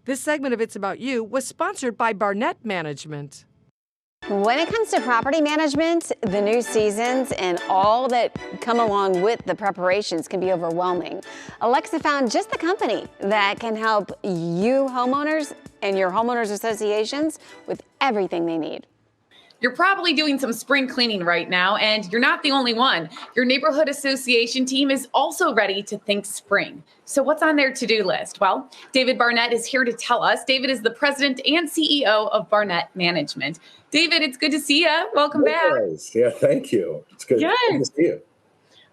This segment of It's About You was sponsored by Barnett Management. When it comes to property management, the new seasons and all that come along with the preparations can be overwhelming. Alexa found just the company that can help you homeowners and your homeowners associations with everything they need. You're probably doing some spring cleaning right now, and you're not the only one. Your neighborhood association team is also ready to think spring. So what's on their to-do list? Well, David Barnett is here to tell us. David is the president and CEO of Barnett Management. David, it's good to see you. Welcome back. Yeah, thank you. It's good, good to see you.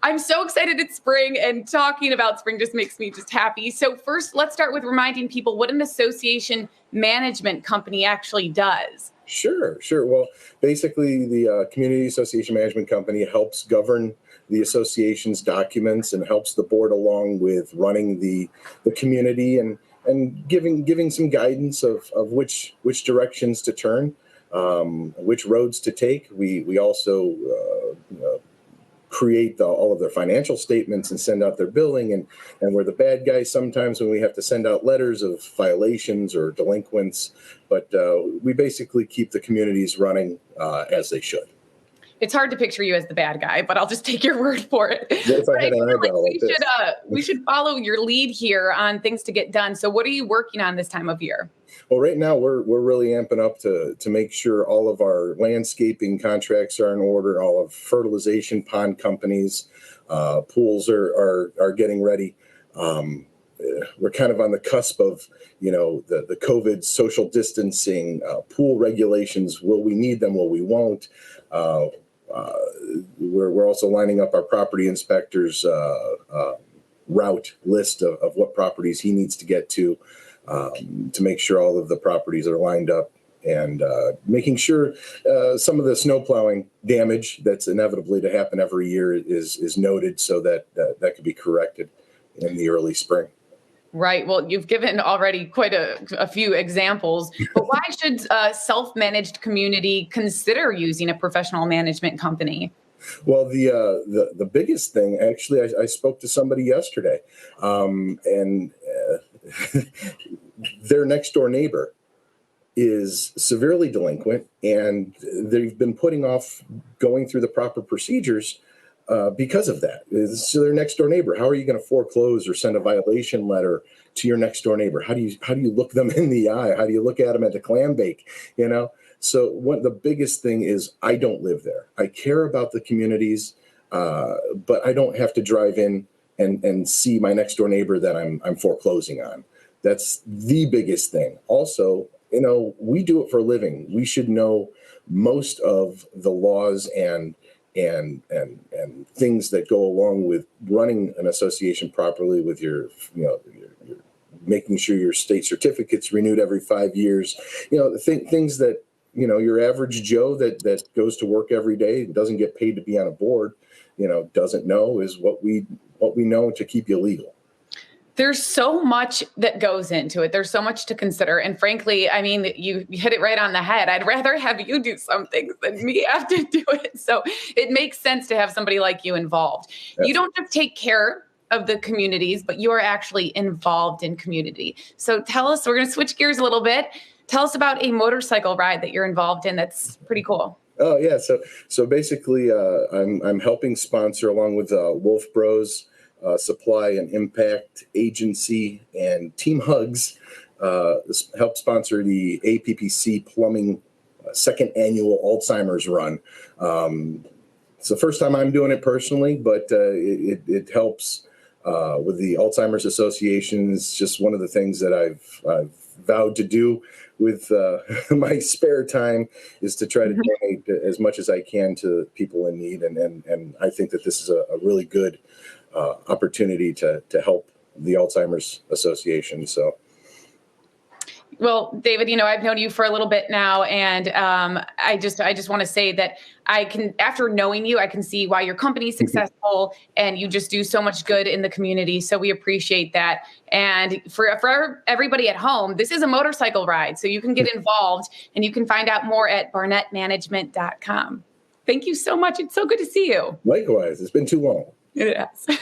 I'm so excited it's spring, and talking about spring just makes me just happy. So first, let's start with reminding people what an association management company actually does. Sure. Well, basically, the Community Association Management Company helps govern the association's documents and helps the board along with running the community and giving some guidance of which directions to turn, which roads to take. We also create all of their financial statements and send out their billing, and we're the bad guys sometimes when we have to send out letters of violations or delinquents, but we basically keep the communities running as they should. It's hard to picture you as the bad guy, but I'll just take your word for it. If I had an eyebrow like this. We should follow your lead here on things to get done. So what are you working on this time of year? Well, right now we're really amping up to make sure all of our landscaping contracts are in order. All of fertilization pond companies, pools are getting ready. We're kind of on the cusp of, the COVID social distancing, pool regulations. Will we need them? Will we won't? We're also lining up our property inspector's route list of what properties he needs to get to make sure all of the properties are lined up, and making sure some of the snow plowing damage that's inevitably to happen every year is noted so that could be corrected in the early spring. Right. Well, you've given already quite a few examples, but why should a self-managed community consider using a professional management company? Well, the biggest thing, actually, I spoke to somebody yesterday, and their next door neighbor is severely delinquent, and they've been putting off going through the proper procedures because of that. So their next door neighbor, how are you going to foreclose or send a violation letter to your next door neighbor? How do you look them in the eye? How do you look at them at the clam bake? So the biggest thing is I don't live there. I care about the communities, but I don't have to drive in and see my next door neighbor that I'm foreclosing on. That's the biggest thing. Also, we do it for a living. We should know most of the laws and things that go along with running an association properly, with your making sure your state certificate's renewed every 5 years. Things that your average Joe that goes to work every day and doesn't get paid to be on a board, doesn't know is what we know to keep you legal. There's so much that goes into it. There's so much to consider. And frankly, I mean, you hit it right on the head. I'd rather have you do some things than me have to do it. So it makes sense to have somebody like you involved. Yes. You don't just take care of the communities, but you're actually involved in community. So tell us, we're going to switch gears a little bit. Tell us about a motorcycle ride that you're involved in. That's pretty cool. Oh, yeah. So basically, I'm helping sponsor, along with Wolf Bros, Supply and Impact Agency, and Team Hugs, help sponsor the APPC Plumbing second annual Alzheimer's Run. It's the first time I'm doing it personally, but it helps with the Alzheimer's Association. It's just one of the things that I've vowed to do with my spare time, is to try to donate as much as I can to people in need. And I think that this is a really good opportunity to help the Alzheimer's Association. So, well, David, I've known you for a little bit now, and I just want to say that after knowing you, I can see why your company is successful, and you just do so much good in the community. So we appreciate that. And for everybody at home, this is a motorcycle ride, so you can get involved, and you can find out more at barnettmanagement.com. Thank you so much. It's so good to see you. Likewise. It's been too long. It has.